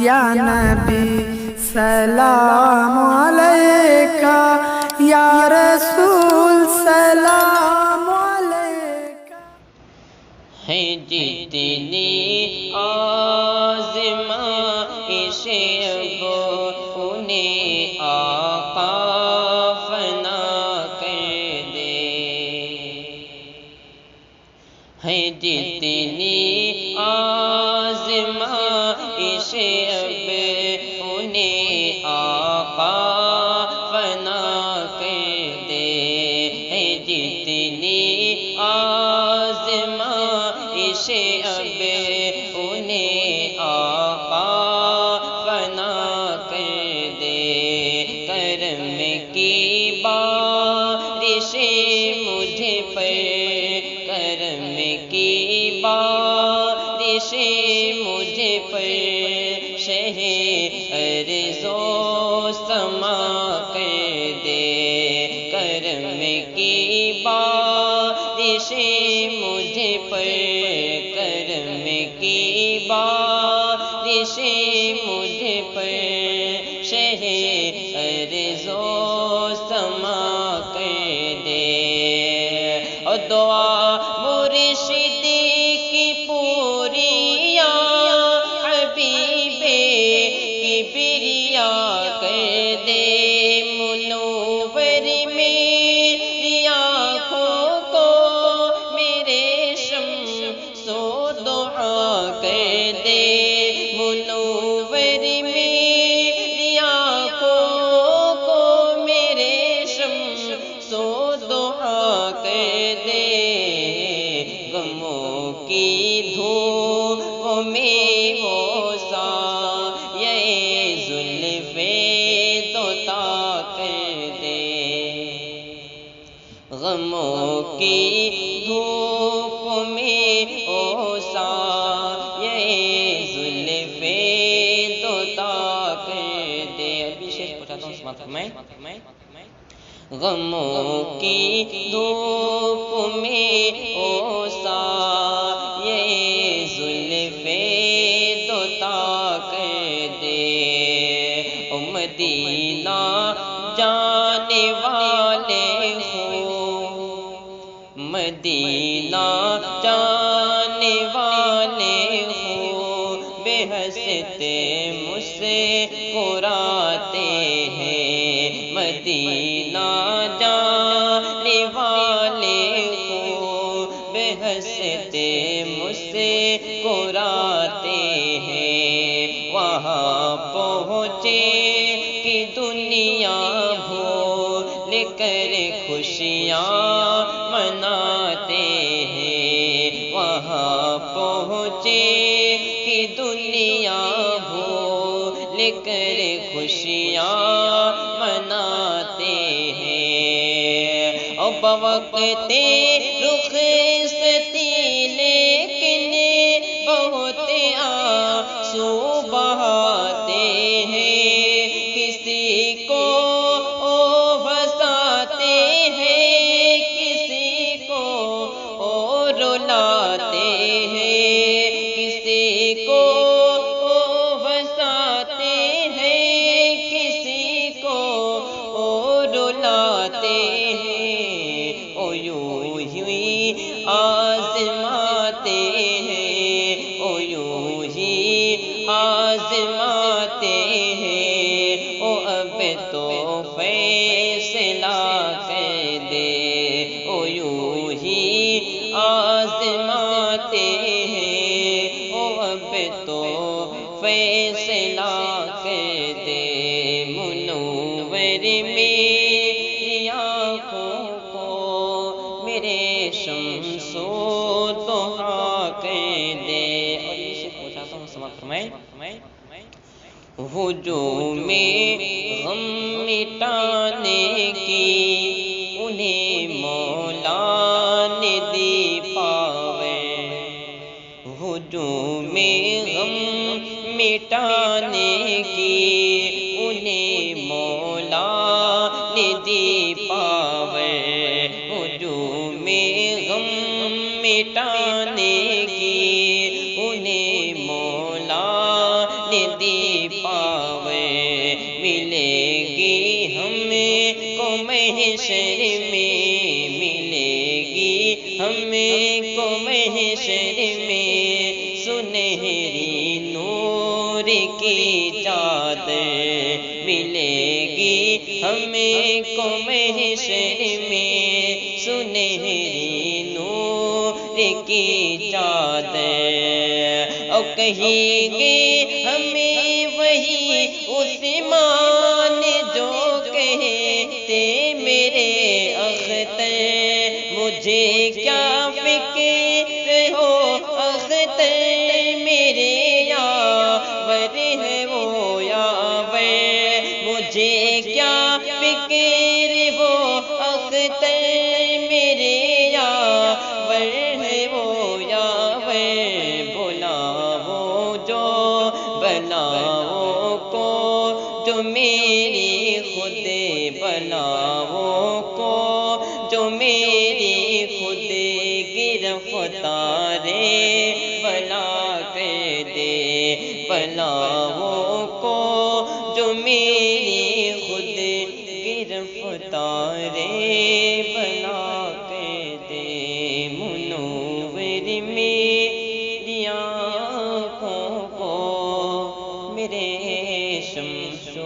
یا نبی سلام علیکہ، یا رسول سلام علیکہ۔ ہے جتنی آزمائش اب انہیں آقا فنا کر دے، ہے جتنی آزمائش اب انہیں آقا فنا کر دے، ہے جتنی آزمائش اب انہیں آقا فنا کر دے، کرم کی بارش مجھ پر، کرم کی بارش مجھ پر، شہ ارض و سما کر دے، کرم کی بارش مجھ پر، کرم کی بارش مجھ پر، شہ ارض و سما کر دے، اور دعا مرشد کی پوری یا حبیب کبریا کر دے، منور میری آنکھوں کو میرے شمسدduha کر دے، منور میری آنکھوں کو میرے شمسدduha کر دے، غموں کی دھوپ میں وہ سایہ زلف دوتا کر دے، غموں کی دھوپ میں وہ سایہ زلف دوتا کر دے۔ ابھی شیخ پہنچاتا ہوں، سماعت فرمائیں۔ غموں کی دھوپ میں وہ سایہ زلف دوتا کر دے، او مدینہ جانے والے ہو، مدینہ جانے والے ہو، بے حستے مسکراتے ہیں، مدینہ جانے والے ہو، بے حستے مسکراتے ہیں، وہاں پہنچے کہ دنیا بھول کر خوشیاں مناتے ہیں، وہاں پہنچے کہ دنیا بھول کر خوشیاں مناتے ہیں، اور بوقت رخصتی لیکن بہت آنسو بہاتے ہیں، کسی کو ہنساتے ہیں، کسی کو رلاتے ہیں، کسی کو ہنساتے ہیں، کسی کو رلاتے ہیں، او یوں ہی آزماتے ہیں، او یوں ہی آزماتے ہیں، او اب تو فیصلہ کر دے، او یوں ہی آزماتے ہیں، او اب تو فیصلہ کر دے، منور میری آنکھوں کو میرے شمسدduha کر دے۔ اور یہ سے پہنچاتا ہوں، سماعت فرمائیں۔ ہجوم غم مٹانے کی انہیں مولا نے دی پاوے، ہجوم غم مٹانے کی انہیں مولا نے دی پاوے، ہجوم غم مٹانے کی انہیں مولا نے دی پاوے ملے گی ہمیں کو محشر میں، ملے گی ہمیں کو محشر میں، سنہری نور کی چادر ملے گی ہمیں کو محشر میں، سنہری نور کی چادر، اور کہیں گے ہمیں وہی عثمان جو کہتے میرے اختر، مجھے کیا فکر ہو اختر میرے یاور ہے وہ یاور، مجھے کیا فکر ہو اختر میرے یاور ہے وہ یاور، بلاؤ جو بلاؤ کو جو میری خود بلاؤ کو جو میری خود گرفتارے بلا کر دے، بلاؤ کو جو میری خود گرفتارے بلا کر دے، منور میری آنکھوں کو میرے شمس و